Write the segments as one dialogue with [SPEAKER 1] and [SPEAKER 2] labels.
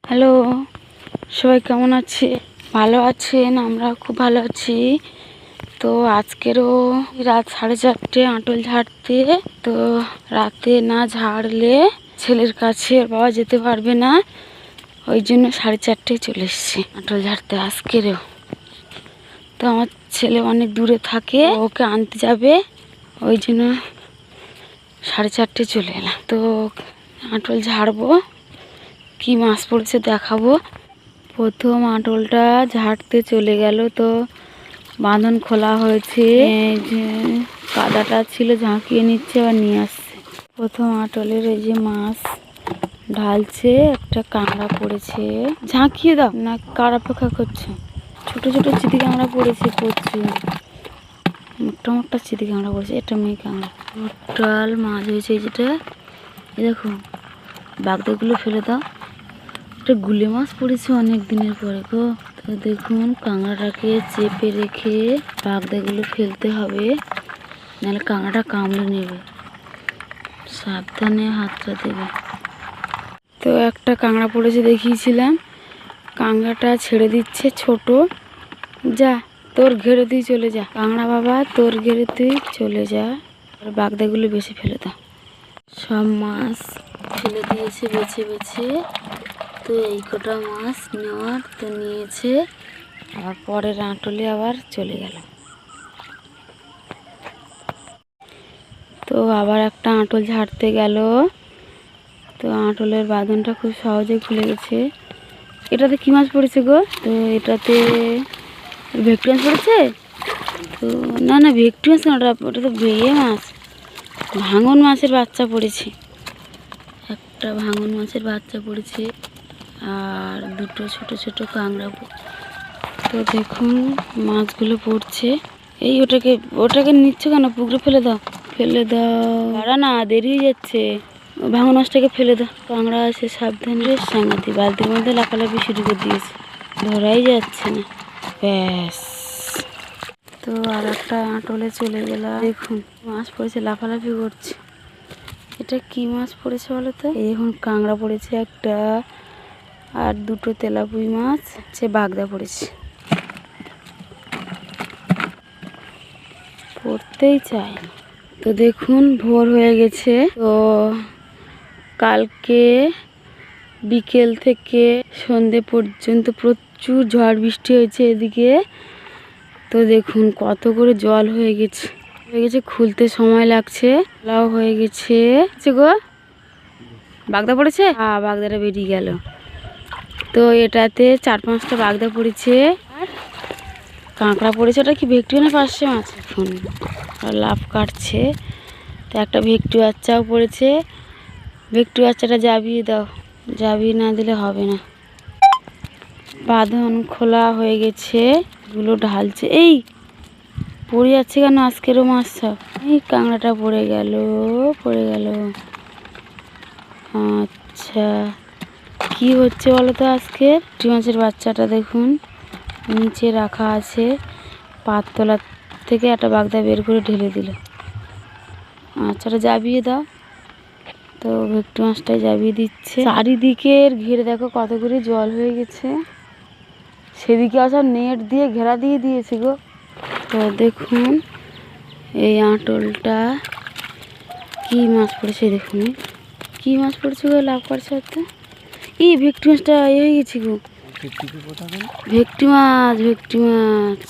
[SPEAKER 1] Hello, সবাই কেমন আছে? ভালো আছেন? আমরা খুব ভালো আছি। তো আজকেরও রাত 4:30 আঁটল ঝাড়তে। তো রাতে না ঝাড়লে ছেলের কাছে ওর বাবা যেতে পারবে না, ওই জন্য 4:30 চলে এসেছি আঁটল ঝাড়তে আজকেরও। তো আমার ছেলে অনেক দূরে থাকে, ওকে আনতে যাবে, ওই জন্য 4:30 চলে এলাম। তো আঁটল ঝাড়বো, কি মাছ পড়েছে দেখাবো। প্রথম আঁটলটা ঝাড়তে চলে গেল, তো বাঁধন খোলা হয়েছে, যে কাদাটা ছিল ঝাঁকিয়ে নিচ্ছে, আবার নিয়ে আসছে। প্রথম আঁটলের এই যে মাছ ঢালছে, একটা কাঁকড়া পড়েছে। ঝাঁকিয়ে দাও না, কার অপেক্ষা করছে? ছোট ছোট চিতি কাঁকড়া পড়েছে প্রচুর, মোটা মোটা চিতি কাঁকড়া পড়েছে। এটা মেয়ে কাঁকড়া, টোটাল মাছ হয়েছে। এই যেটা দেখো, বাগদাগুলো ফেলে দাও। একটা গুলে মাছ পড়েছে অনেক দিনের পরে গো। তো দেখুন, কাঁকড়াটাকে চেপে রেখে বাগদাগুলো ফেলতে হবে, নাহলে কাঁকড়াটা কামড়ে নেবে, সাবধানে হাতটা দেবে। তো একটা কাঁকড়া পড়েছে দেখিয়েছিলাম, কাঁকড়াটা ছেড়ে দিচ্ছে ছোট। যা, তোর ঘেরে তুই চলে যা কাঁকড়া বাবা, তোর ঘেরে তুই চলে যা। আর বাগদাগুলো বেশি ফেলে দাও। সব মাছ ফেলে দিয়েছে বেছে বেছে। তো এই কটা মাছ নেওয়ার তো নিয়েছে, আর পরের আঁটলে আবার চলে গেল। তো আবার একটা আঁটল ঝাড়তে গেল, তো আঁটলের বাঁধনটা খুব সহজে খুলে গেছে। এটাতে কি মাছ পড়েছে গো? তো এটাতে ভেটকি মাছ পড়েছে। তো না না, ভেটকি মাছ না, ওটা তো ইয়ে মাছ, ভাঙন মাছের বাচ্চা পড়েছে। একটা ভাঙন মাছের বাচ্চা পড়েছে, আর দুটো ছোট ছোট কাঁকড়া। তো দেখুন মাছগুলো পড়ছে। এই ওটাকে নিচ্ছ কেন? পুকুরে ফেলে দাও, ফেলে দাও, দাঁড়া না, দেরি হয়ে যাচ্ছে। ভাঙন মাছটাকে ফেলে দাও। কাঁকড়া আছে সাবধানে, সাংঘাতি বালতির মধ্যে লাফালাফি শুরু করে দিয়েছে, ধরাই যাচ্ছে না। ব্যাস। তো আর একটা আঁটলে চলে গেলাম। দেখুন মাছ পড়েছে, লাফালাফি করছে। এটা কি মাছ পড়েছে বলো তো? এই দেখুন, কাঁকড়া পড়েছে একটা, আর দুটো তেলাপুঁই মাছ, সে বাগদা পড়েছে। পড়তেই চায়। তো দেখুন ভোর হয়ে গেছে। তো কালকে বিকেল থেকে সন্ধে পর্যন্ত প্রচুর ঝড় বৃষ্টি হয়েছে এদিকে। তো দেখুন কত করে জল হয়ে গেছে, খুলতে সময় লাগছে। লাউ হয়ে গেছে গো। বাগদা পড়েছে, বাগদাটা বেরিয়ে গেল। তো এটাতে 4-5টা বাগদা পড়েছে, আর কাঁকড়া পড়েছে। ওটা কি ভেটকি না পার্শে মাছ? এখন লাফ কাটছে। তো একটা ভেটকি বাচ্চাও পড়েছে। ভেটকি বাচ্চাটা জাবিয়ে দাও, জাবিয়ে না দিলে হবে না। বাঁধন খোলা হয়ে গেছে, এগুলো ঢালছে। এই পড়ে যাচ্ছে কেন আজকেরও মাছ সব? এই কাঁকড়াটা পড়ে গেল, পড়ে গেল। আচ্ছা, কি হচ্ছে বলো তো আজকে? ভেটকি মাছের বাচ্চাটা দেখুন নিচে রাখা আছে, পাততলা থেকে একটা বাগদা বের করে ঢেলে দিল। আচ্ছা, ওটা জাবিয়ে দাও। তো ভেটকি মাছটাই জাবিয়ে দিচ্ছে। চারিদিকের ঘিরে দেখো কত করে জল হয়ে গেছে। সেদিকে সব নেট দিয়ে ঘেরা দিয়ে দিয়েছে গো। তো দেখুন এই আঁটলটা কি মাছ পড়েছে, দেখুন কি মাছ পড়েছে গো, লাভ করছে একটা। এই ভেটকি মাছটা হয়ে গেছে গো। ভেটকি মাছ, ভেটকি মাছ।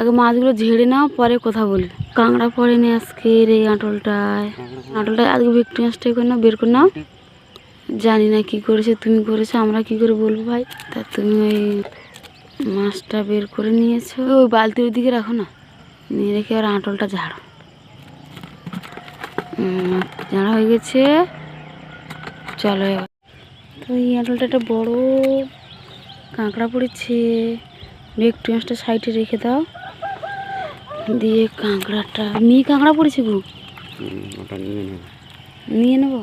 [SPEAKER 1] আগে মাছগুলো ঝেড়ে নাও, পরে কথা বলি। কাঁকড়া পড়েনি আজকের এই আঁটলটায়। আজকে ভেটকি মাছটাই করে নাও, বের করে নাও। জানি না কি করেছে, তুমি করেছো, আমরা কি করে বলবো ভাই? তা তুমি ওই মাছটা বের করে নিয়েছো, ওই বালতির ওইদিকে রাখো না, নিয়ে রেখে আর আঁটলটা ঝাড়ো। ঝাড়া হয়ে গেছে, চলো এবার। তো এই আঁটলটা একটা বড় কাঁকড়া পড়েছে। ভেটকি মাছটা সাইডে রেখে দাও, দিয়ে কাঁকড়াটা, মেয়ে কাঁকড়া পড়েছে গো, নিয়ে নেবো।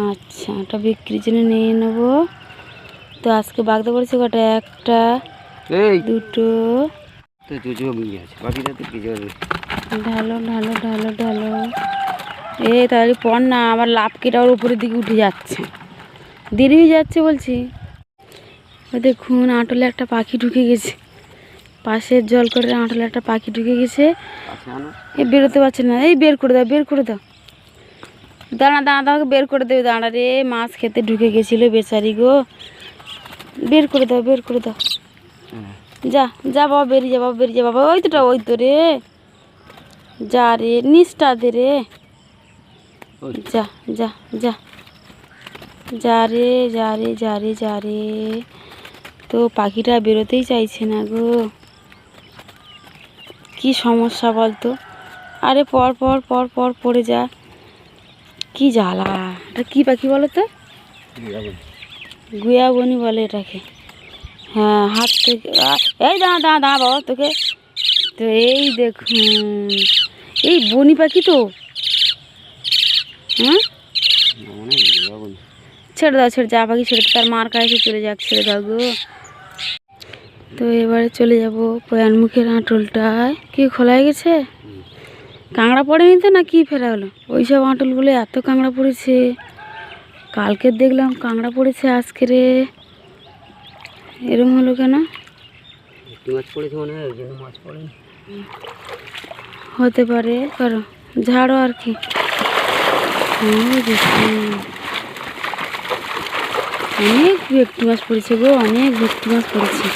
[SPEAKER 1] আচ্ছা, ওটা বিক্রির জন্য নিয়ে নেবো। তো আজকে বাগদা পড়েছে কটা? একটা, দুটো। ঢালো ঢালো ঢালো ঢালো। তাহলে পর না, আমার লাভ কেটে ওর উপরের দিকে উঠে যাচ্ছে। দেরি হয়ে যাচ্ছে বলছি। ওই দেখুন আঁটলে একটা পাখি ঢুকে গেছে, পাশের জল করে আঁটলে একটা পাখি ঢুকে গেছে, এই বেরোতে পারছে না। এই বের করে দাও, বের করে দাও, দাঁড়া দাঁড়া দাঁড়া, বের করে দেবে, দাঁড়া রে, মাছ খেতে ঢুকে গেছিলো বেচারি গো, বের করে দাও, বের করে দাও, যা যা বাবা, বেরিয়ে যা বাবা, বেরিয়ে যা বাবা, ওই তোটা, ওই তো রে, যা রে, নিচটা দে রে, যা যা যা, যা রে, যা রে, যা রে, যা রে। তো পাখিটা বেরোতেই চাইছে না গো, কি সমস্যা বলতো। আরে পর পর পর পর পড়ে যা, কি জ্বালা। এটা কী পাখি বলো তো? গুয়াবনি বলে এটাকে। হ্যাঁ, হাত থেকে এই দাঁড়া দাঁড়া দাঁড়া বাবা তোকে। তো এই দেখুন, এই বনি পাখি তো। হ্যাঁ, ছেড়ে দাও, ছেড়ে, যা পাখি ছেড়ে, তার মার কাছে চলে যাক, ছেড়ে দাও গো। তো এবারে চলে যাব পয়ানমুখের আঁটলটায়। কি খোলা হয়ে গেছে? কাঁকড়া পড়েনি তো না কি ফেরা হলো? ওই সব আঁটলগুলো এত কাঁকড়া পড়েছে, কালকে দেখলাম কাঁকড়া পড়েছে, আজকে রে এরম হলো কেন? হতে পারে, করো ঝাড়ো আর কি। অনেক ভেটকি মাছ পড়েছে গো, অনেক ভেটকি মাছ পড়েছে।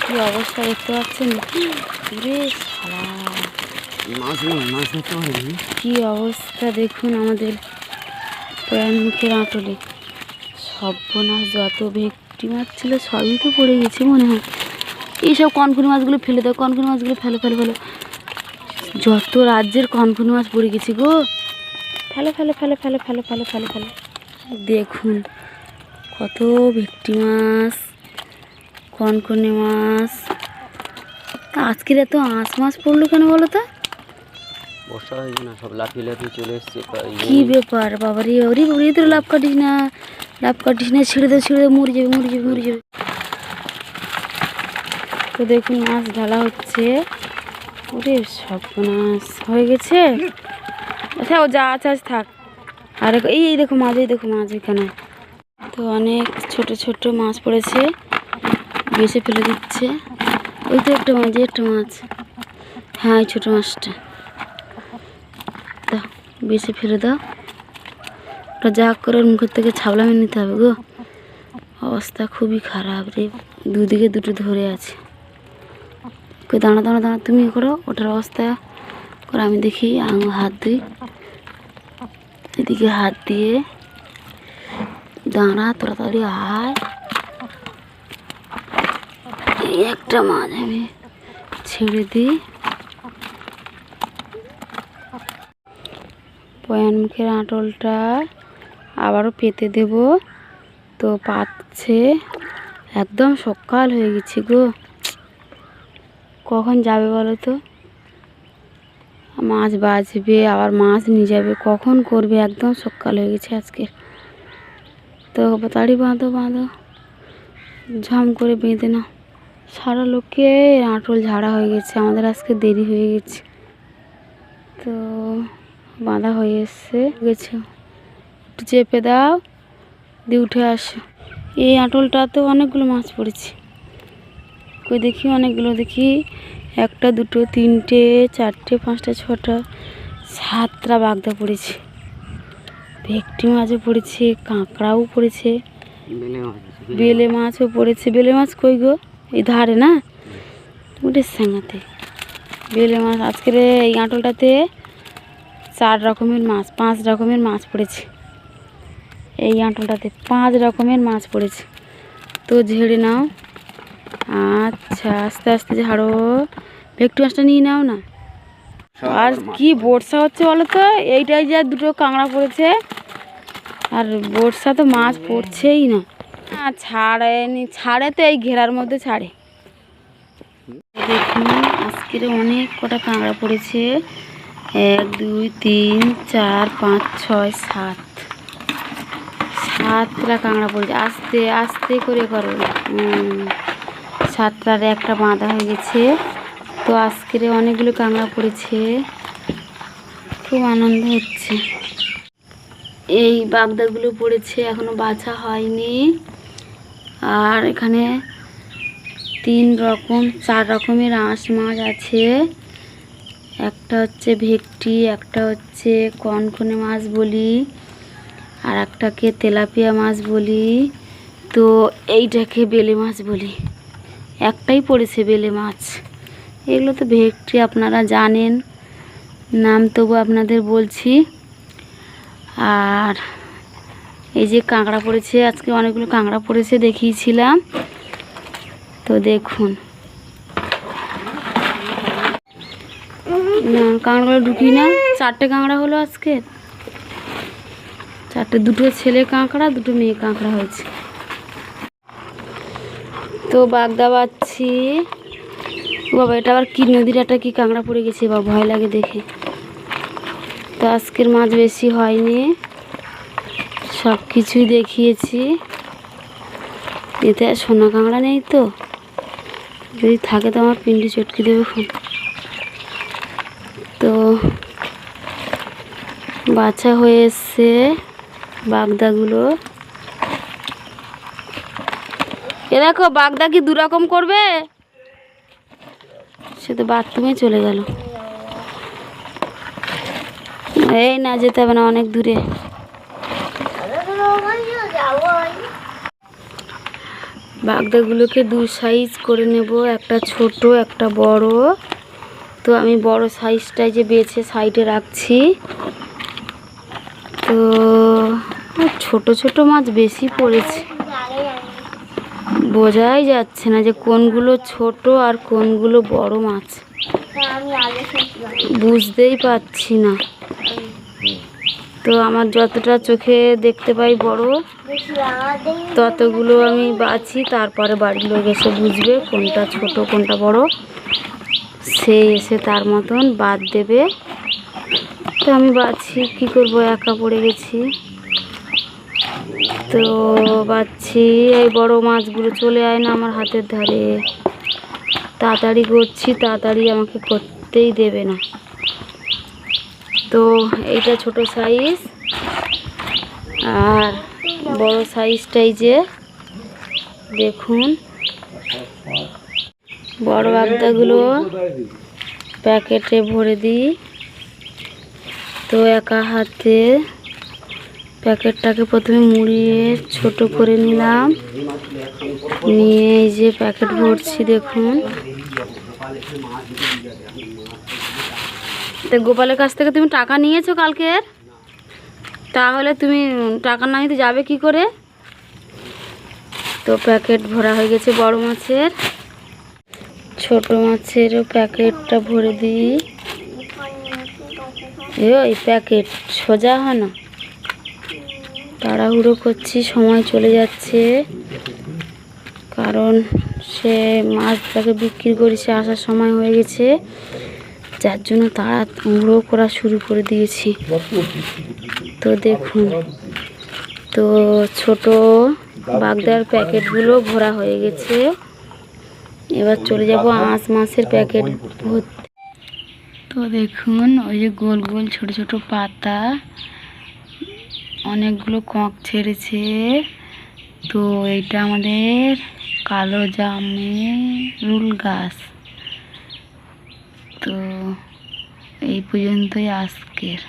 [SPEAKER 1] কি অবস্থা দেখতে পাচ্ছেন? কি অবস্থা দেখুন আমাদের পয়ানমুখের আঁটলে, সর্বনাশ, যত ভেটকি মাছ ছিল সবই তো পড়ে গেছে মনে হয়। এইসব কনকনি মাছগুলো ফেলে দাও, কনকনি মাছগুলো ফেলো ফেলো ফেলো, যত রাজ্যের কনকনি মাছ পড়ে গেছে গো, ফেলো ফেলো ফেলো ফেলো ফেলো ফেলো ফেলো ফেলো। দেখুন কত ভেটকি মাছ, কনকনি মাছ। আজকের এত আঁশ মাছ পড়লো কেন বলো তো?
[SPEAKER 2] বর্ষা হয়েছে না, সব লাফিয়ে লাফিয়ে চলে এসছে।
[SPEAKER 1] কি ব্যাপার বাবা রে, ওরে ওরে, তোর লাভ কাটিস না, লাভ কাটিস না, ছেড়ে দে ছেড়ে দে, মরে যাবে মরে যাবে মরে যাবে। তো দেখুন মাছ ঢালা হচ্ছে। ওরে সর্বনাশ হয়ে গেছে। আচ্ছা ও যা আছে আজ থাক। আর এই দেখো মাছ, এই দেখো মাছ এখানে। তো অনেক ছোট ছোট মাছ পড়েছে, বেছে ফেলে দিচ্ছে। ওই তো একটা মাছ, একটা মাছ, হ্যাঁ এই ছোটো মাছটা দাও, বেছে ফেলে দাও। ওটা যা করে ওর মুখের থেকে ছাবলামে নিতে হবে গো, অবস্থা খুবই খারাপ রে, দুদিকে দুটো ধরে আছে। দাঁড়া দাঁড়া দাঁড়া, তুমি করো ওটার অবস্থা করো, আমি দেখি, হাত দিই, এদিকে হাত দিয়ে দাঁড়া, তাড়াতাড়ি আয়। এই একটা মাছ আমি ছেড়ে দিই। পয়ানমুখের আঁটলটা আবারও পেতে দেব। তো পাচ্ছে, একদম সকাল হয়ে গেছে গো, কখন যাবে বলো তো? মাছ বাজবে, আবার মাছ নিয়ে যাবে, কখন করবে? একদম সকাল হয়ে গেছে আজকে। তো তাড়ি বাঁধো বাঁধো, ঝম করে বেঁধে নাও। সারা লোকে আঁটল ঝাড়া হয়ে গেছে, আমাদের আজকে দেরি হয়ে গেছে। তো বাঁধা হয়ে গেছে, একটু চেপে দাও দিয়ে উঠে আসো। এই আঁটলটাতে অনেকগুলো মাছ পড়েছে, কই দেখি, অনেকগুলো দেখি, একটা দুটো তিনটে চারটে পাঁচটা ছটা সাতটা বাগদা পড়েছে, ভেটকি মাছও পড়েছে, কাঁকড়াও পড়েছে, বেলে মাছও পড়েছে। বেলে মাছ কই গো? এই ধারে না, উঠে সাঙাতে বেলে মাছ। আজকের এই আঁটলটাতে 4 রকমের মাছ, 5 রকমের মাছ পড়েছে। এই আঁটলটাতে 5 রকমের মাছ পড়েছে। তো ঝেড়ে নাও, আচ্ছা আস্তে আস্তে ঝাড়ো, ভেটকি মাছটা নিয়ে নাও না। আর কি বর্ষা হচ্ছে বলো তো, এইটাই যা দুটো কাঁকড়া পড়েছে, আর বর্ষা তো মাছ পড়ছেই না। ছাড়ে তো এই ঘেরার মধ্যে ছাড়ে। দেখুন আজকের অনেক কটা কাঁকড়া পড়েছে, 1 2 3 4 5 6 7 7টা কাঁকড়া পড়েছে। আস্তে আস্তে করে করো, 7টার একটা বাঁধা হয়ে গেছে। তো আজকের অনেকগুলো কাঁকড়া পড়েছে, খুব আনন্দ হচ্ছে। এই বাগদাগুলো পড়েছে, এখনো বাছা হয়নি। আর এখানে 4 রকমের আঁশ মাছ আছে। একটা হচ্ছে ভেটকি, একটা হচ্ছে কনকনে মাছ বলি, আর একটাকে তেলাপিয়া মাছ বলি, তো এইটাকে বেলে মাছ বলি। একটাই পড়েছে বেলে মাছ। এগুলো তো ভেটকি আপনারা জানেন, নাম তবু আপনাদের বলছি। আর এই যে কাঁকড়া পড়েছে, আজকে অনেকগুলো কাঁকড়া পড়েছে, দেখিয়েছিলাম। তো দেখুন, না কাঁকড়াগুলো ঢুকি না। 4টে কাঁকড়া হলো আজকে, 4টে, 2টো ছেলে কাঁকড়া, 2টো মেয়ে কাঁকড়া হয়েছে। তো বাগদা বাচ্ছি। বাবা, এটা আবার কি নদীর একটা কি কাঁকড়া পড়ে গেছে, বা ভয় লাগে দেখে। তো আজকের মাছ বেশি হয়নি, সব কিছুই দেখিয়েছি। এতে সোনা কাঁকড়া নেই, তো যদি থাকে তো আমার পিন্ডি চটকে দেবে খুব। তো বাছা হয়ে এসছে বাগদাগুলো। এ দেখো, বাগদা কি 2 রকম করবে? সে তো বাথরুমে চলে গেল। এই না, যেতে হবে না, অনেক দূরে। বাগদাগুলোকে 2 সাইজ করে নেব, একটা ছোট একটা বড়। তো আমি বড় সাইজটাই যে বেছে সাইডে রাখছি। তো ছোট ছোট মাছ বেশি পড়েছে, বোঝাই যাচ্ছে না যে কোনগুলো ছোট আর কোনগুলো বড় মাছ, বুঝতেই পারছি না। তো আমার যতটা চোখে দেখতে পাই বড়, ততগুলো আমি বাছি, তারপরে বাড়ির লোক এসে বুঝবে কোনটা ছোট কোনটা বড়, সে এসে তার মতন বাদ দেবে। তো আমি বাছি, কি করব, একা পড়ে গেছি। তো বাচ্ছি, এই বড় মাছগুলো চলে আয় না আমার হাতের ধারে। তাড়াতাড়ি করছি, তাড়াতাড়ি আমাকে করতেই দেবে না। তো এইটা ছোট সাইজ, আর বড় সাইজটাই যে দেখুন। বড় বাগদাগুলো প্যাকেটে ভরে দিই। তো একা হাতে প্যাকেটটাকে প্রথমে মুড়িয়ে ছোট করে নিলাম, নিয়ে এই যে প্যাকেট ভরছি দেখুন। তো গোপালের কাছ থেকে তুমি টাকা নিয়েছো কালকের? তাহলে তুমি টাকা না নিতে যাবে কি করে? তো প্যাকেট ভরা হয়ে গেছে বড় মাছের। ছোট মাছেরও প্যাকেটটা ভরে দিই। এই প্যাকেট সোজা হয় না, তাড়াহুড়ো করছি, সময় চলে যাচ্ছে। কারণ সে মাছটাকে বিক্রি করে সে আসার সময় হয়ে গেছে, যার জন্য তাড়াহুড়ো করা শুরু করে দিয়েছি। তো দেখুন, তো ছোট বাগদার প্যাকেটগুলো ভরা হয়ে গেছে। এবার চলে যাব আঁশ মাছের প্যাকেট ভর্তি। তো দেখুন, ওই যে গোল গোল ছোট ছোট পাতা, অনেকগুলো কক ছেড়েছে। তো এইটা আমাদের কালো জামেরুল গাছ। তো এই পর্যন্তই আজকের।